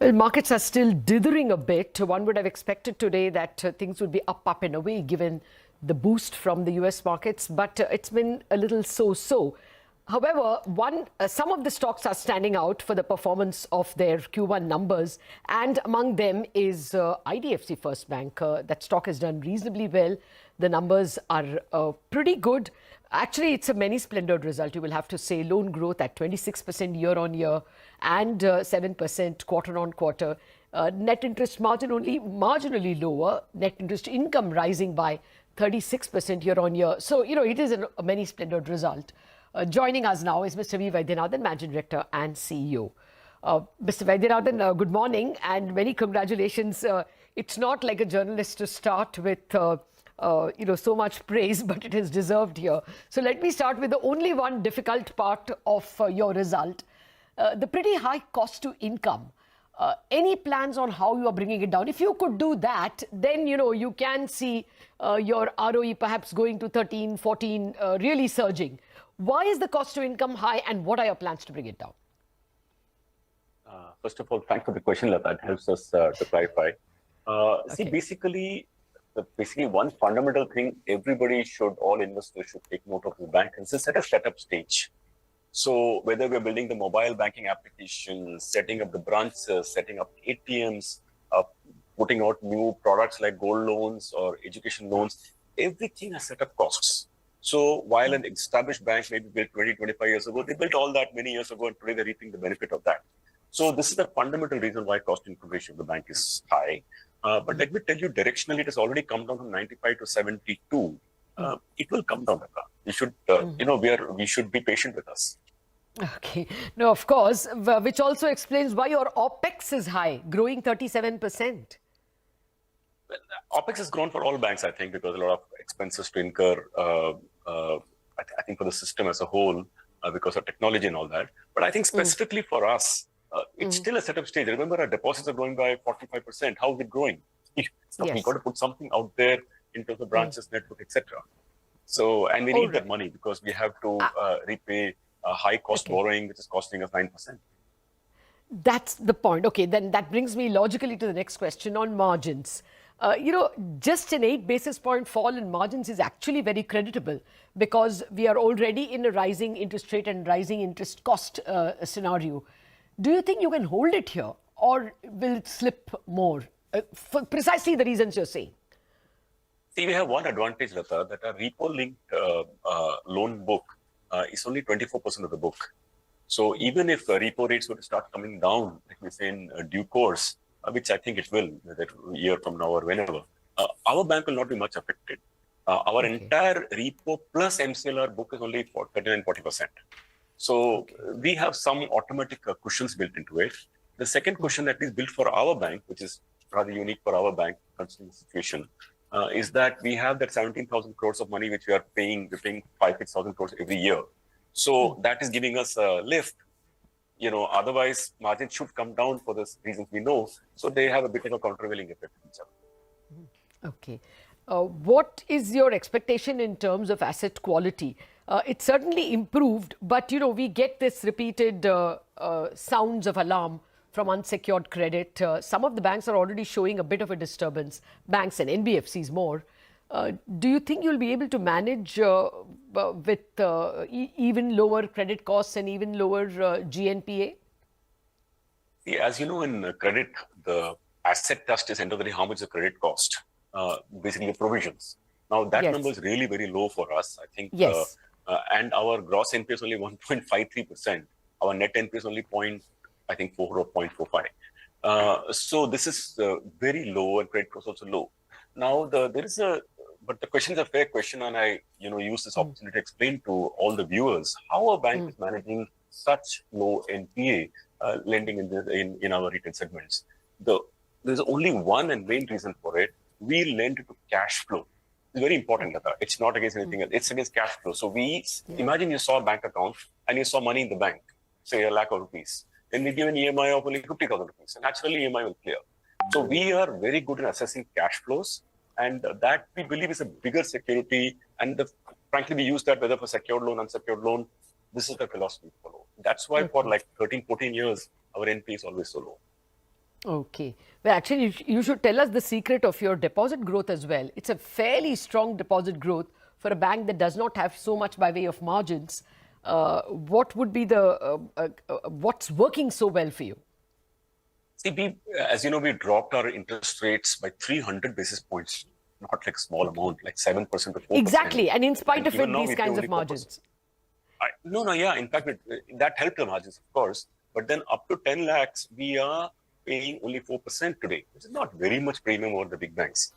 Well, markets are still dithering a bit. One would have expected today that things would be up and away given the boost from the US markets, but it's been a little so-so. However, some of the stocks are standing out for the performance of their Q1 numbers, and among them is IDFC First Bank. That stock has done reasonably well. The numbers are pretty good. Actually, it's a many-splendored result, you will have to say. Loan growth at 26% year-on-year and 7% quarter-on-quarter. Net interest margin only marginally lower. Net interest income rising by 36% year-on-year. So, it is a many-splendored result. Joining us now is Mr. V Vaidyanathan, Managing Director and CEO. Mr. Vaidyanathan, good morning and many congratulations. It's not like a journalist to start with so much praise, but it is deserved here. So let me start with the only one difficult part of your result, the pretty high cost to income. Any plans on how you are bringing it down? If you could do that, then, you can see your ROE perhaps going to 13, 14, really surging. Why is the cost to income high and what are your plans to bring it down? First of all, thanks for the question, Lata. It helps us to clarify. See, basically one fundamental thing all investors should take note of the bank is it's at a setup stage. So whether we're building the mobile banking application, setting up the branches, setting up ATMs, putting out new products like gold loans or education loans, everything has set up costs. So while an established bank maybe built 20, 25 years ago, they built all that many years ago and today they're reaping the benefit of that. So this is the fundamental reason why cost income ratio of the bank is high. But let me tell you, directionally, it has already come down from 95 to 72. It will come down. We should, we should be patient with us. Okay. No, of course, which also explains why your OPEX is high, growing 37%. Well, OPEX has grown for all banks, I think, because a lot of expenses to incur, I think for the system as a whole, because of technology and all that. But I think specifically for us, it's still a setup stage. Remember, our deposits are growing by 45%. How is it growing? We've got to put something out there in terms of branches, network, etc. So, and we need that money because we have to repay high cost borrowing, which is costing us 9%. That's the point. Okay, then that brings me logically to the next question on margins. Just an 8 basis point fall in margins is actually very creditable because we are already in a rising interest rate and rising interest cost scenario. Do you think you can hold it here or will it slip more for precisely the reasons you're saying? See, we have one advantage, Lata, that our repo-linked loan book is only 24% of the book. So even if repo rates were to start coming down, let me say in due course, which I think it will, that year from now or whenever, our bank will not be much affected. Our entire repo plus MCLR book is only 39-40%. So we have some automatic cushions built into it. The second cushion that is built for our bank, which is rather unique for our bank, considering the situation, is that we have that 17,000 crores of money which we are paying. We're paying 5,000-6,000 crores every year. So that is giving us a lift. Otherwise margins should come down for the reasons we know. So they have a bit of a countervailing effect in each other. Okay. What is your expectation in terms of asset quality? It certainly improved, but we get this repeated sounds of alarm from unsecured credit. Some of the banks are already showing a bit of a disturbance, banks and NBFCs more. Do you think you'll be able to manage with even lower credit costs and even lower GNPA? See, as you know, in credit, the asset test is end of the day how much the credit cost, basically the provisions. Now that number is really very low for us, I think. And our gross NPA is only 1.53%. Our net NPA is only 4 or 0.45. So this is very low and credit cost also low. Now but the question is a fair question, and I use this opportunity to explain to all the viewers how a bank is managing such low NPA lending in our retail segments. There's only one and main reason for it. We lend to cash flow. It's very important, Lata. It's not against anything else. It's against cash flow. So imagine you saw a bank account and you saw money in the bank, say ₹1 lakh. Then we give an EMI of only 50,000 rupees. And naturally, EMI will clear. So we are very good in assessing cash flows. And that we believe is a bigger security. And frankly, we use that whether for secured loan, unsecured loan. This is the philosophy we follow. That's why for like 13, 14 years, our NPA is always so low. Okay. Well, actually, you should tell us the secret of your deposit growth as well. It's a fairly strong deposit growth for a bank that does not have so much by way of margins. What would be what's working so well for you? See, as you know, we dropped our interest rates by 300 basis points, not like small amount, like 7% to 4%. Exactly. And in spite of even it, now these we pay kinds only of 4%. margins. Yeah. In fact, that helped the margins, of course. But then up to 10 lakhs, we are paying only 4% today, which is not very much premium over the big banks.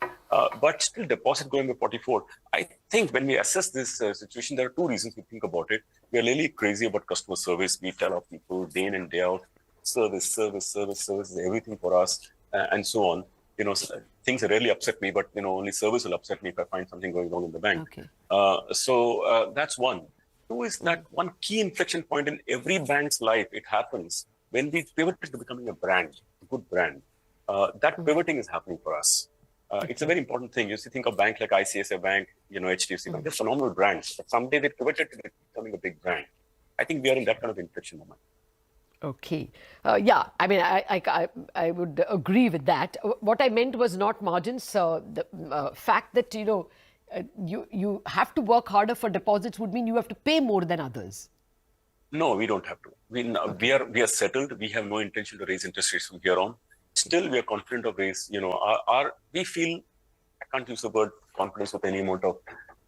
But still, deposit going by 44. I think when we assess this situation, there are two reasons we think about it. We are really crazy about customer service. We tell our people day in and day out, service is everything for us, and so on. Things rarely upset me, but only service will upset me if I find something going wrong in the bank. Okay. So that's one. Two is that one key inflection point in every bank's life. It happens when we pivot to becoming a brand, a good brand. That pivoting is happening for us. It's a very important thing. You see, think of a bank like ICICI Bank, HDFC Bank. They're phenomenal brands. But someday they pivoted to becoming a big brand. I think we are in that kind of inflection moment. Okay. Yeah, I mean, I would agree with that. What I meant was not margins. The fact that, you have to work harder for deposits would mean you have to pay more than others. No, we don't have to. We are settled. We have no intention to raise interest rates from here on. Still, we are confident of raise. We feel, I can't use the word confidence with any amount of,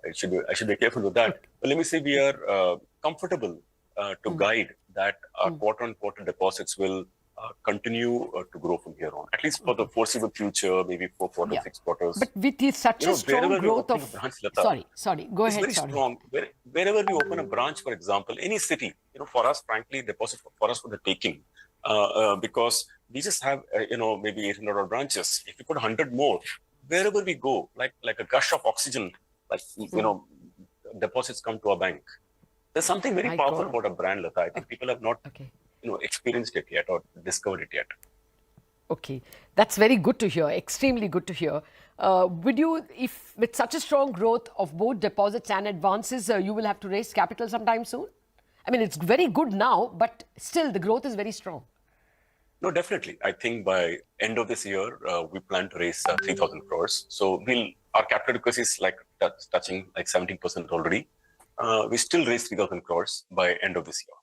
I should be careful with that. But let me say we are comfortable to guide that our quarter-on-quarter deposits will continue to grow from here on, at least for the foreseeable future, maybe 4 quarters, 6 quarters. But with such a strong growth of... Sorry, go ahead. It's very strong. Wherever we open a branch, for example, any city, for us, frankly, deposit for us for the taking. Because we just have, maybe 800 branches. If we put 100 more, wherever we go, like a gush of oxygen, deposits come to our bank. There's something very powerful about a brand, Lata. I think people have not, experienced it yet or discovered it yet. Okay, that's very good to hear. Extremely good to hear. Would you, if with such a strong growth of both deposits and advances, you will have to raise capital sometime soon? I mean, it's very good now, but still the growth is very strong. No, definitely. I think by end of this year, we plan to raise 3,000 crores. So our capital adequacy is touching 17% already. We still raise 3,000 crores by end of this year.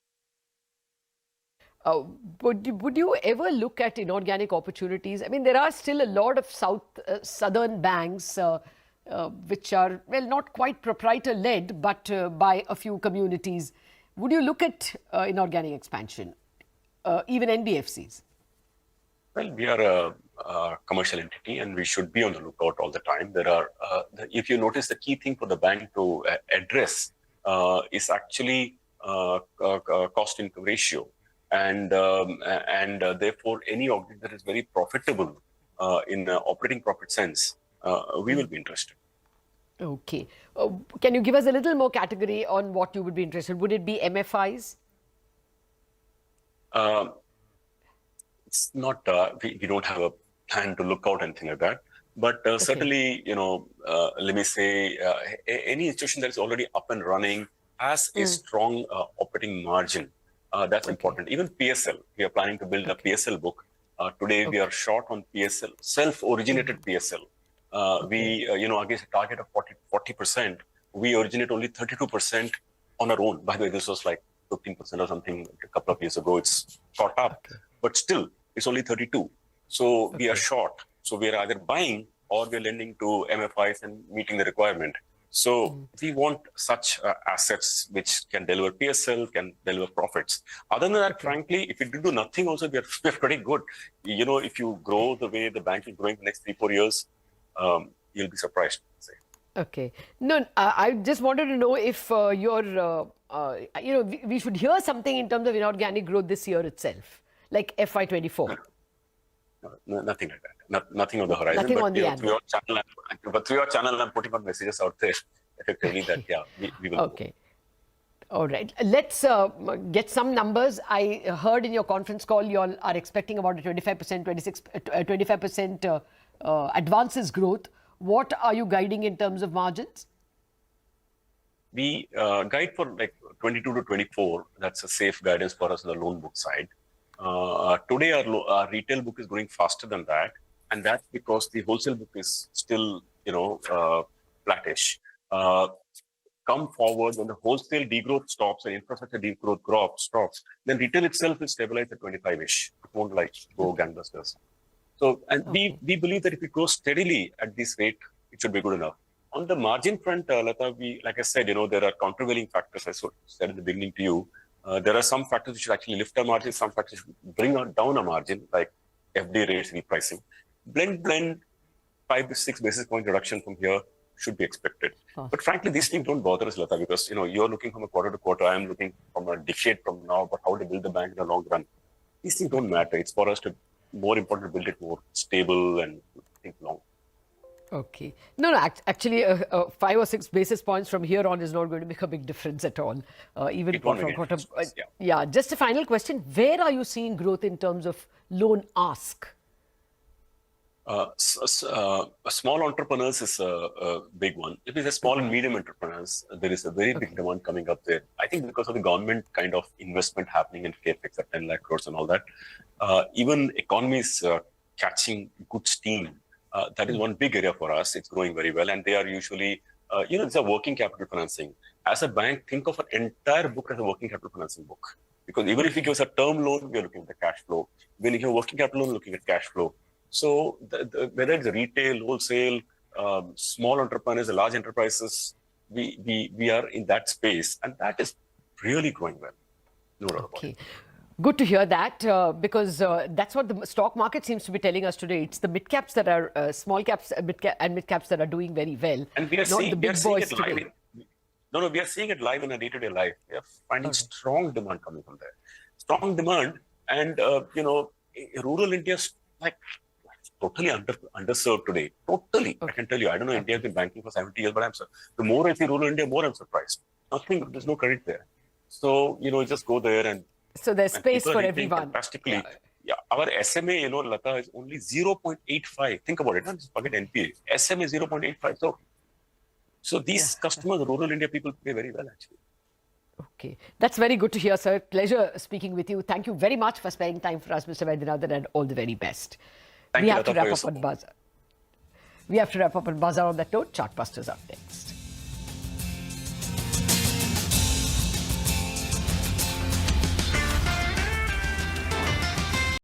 Would you ever look at inorganic opportunities? I mean, there are still a lot of southern banks which are, well, not quite proprietor-led, but by a few communities. Would you look at inorganic expansion, even NBFCs? Well, we are a commercial entity and we should be on the lookout all the time. There are, if you notice, the key thing for the bank to address is actually cost-income ratio. And therefore, any object that is very profitable in operating profit sense, we will be interested. Okay. Can you give us a little more category on what you would be interested? Would it be MFIs? It's not, we don't have a plan to look out anything like that. But certainly, let me say, any institution that is already up and running has a strong operating margin. That's important. Even PSL, we are planning to build a PSL book. Today, we are short on PSL, self-originated PSL. We, against a target of 40%, we originate only 32% on our own. By the way, this was like 15% or something a couple of years ago. It's caught up, but still, it's only 32. So we are short. So we are either buying or we're lending to MFIs and meeting the requirement. So we want such assets which can deliver PSL, can deliver profits. Other than that, frankly, if you do nothing also, we're pretty good. If you grow the way the bank is growing the next 3-4 years, you'll be surprised. Okay. No, I just wanted to know if we should hear something in terms of inorganic growth this year itself, like FY24. No, nothing like that. Nothing on the horizon. Nothing on the through your channel, I'm putting out messages out there effectively that, we will. Okay. All right. Let's get some numbers. I heard in your conference call, you all are expecting about a 25% advances growth. What are you guiding in terms of margins? We guide for like 22 to 24. That's a safe guidance for us on the loan book side. Today, our retail book is growing faster than that, and that's because the wholesale book is still, flattish. Come forward when the wholesale degrowth stops and infrastructure degrowth stops, then retail itself will stabilize at 25-ish. It won't go gangbusters. So, and we believe that if we grow steadily at this rate, it should be good enough. On the margin front, Lata, like I said, there are countervailing factors. I said in the beginning to you. There are some factors which should actually lift our margin, some factors should bring down our margin, like FD rates repricing. Blend, 5 to 6 basis point reduction from here should be expected. But frankly, these things don't bother us, Lata, because you're looking from a quarter to quarter. I'm looking from a decade from now, but how to build the bank in the long run. These things don't matter. It's for us to more important to build it more stable and think long. Okay. No, actually, 5 or 6 basis points from here on is not going to make a big difference at all. Even from quarter. Yeah. Just a final question. Where are you seeing growth in terms of loan ask? Small entrepreneurs is a big one. If it's a small and medium entrepreneurs, there is a very big demand coming up there. I think because of the government kind of investment happening in capex at 10 lakh crores and all that, even economies catching good steam. That is one big area for us. It's growing very well, and they are usually, it's a working capital financing. As a bank, think of an entire book as a working capital financing book, because even if you give us a term loan, we are looking at the cash flow. When you have a working capital loan, looking at cash flow. So whether it's retail, wholesale, small entrepreneurs, large enterprises, we are in that space, and that is really growing well. No doubt about it. Good to hear that, because that's what the stock market seems to be telling us today. It's the mid caps that are small caps and mid caps that are doing very well. And we are seeing it live. We are seeing it live in a day-to-day life. We are finding strong demand coming from there. Strong demand, and rural India is totally underserved today. Totally, I can tell you. I don't know. India has been banking for 70 years, but the more I see rural India, more I'm surprised. There's no credit there. So just go there and. So there's space for everyone. Fantastically. Yeah. Our SMA, Lata, is only 0.85. Think about it. Just forget NPA. SMA is 0.85. So these customers, rural India people, pay very well, actually. Okay. That's very good to hear, sir. Pleasure speaking with you. Thank you very much for spending time for us, Mr. Vaidyanathan, and all the very best. Thank you, Lata, for your support. We have to wrap up on Bazaar on that note. Chartbusters up next.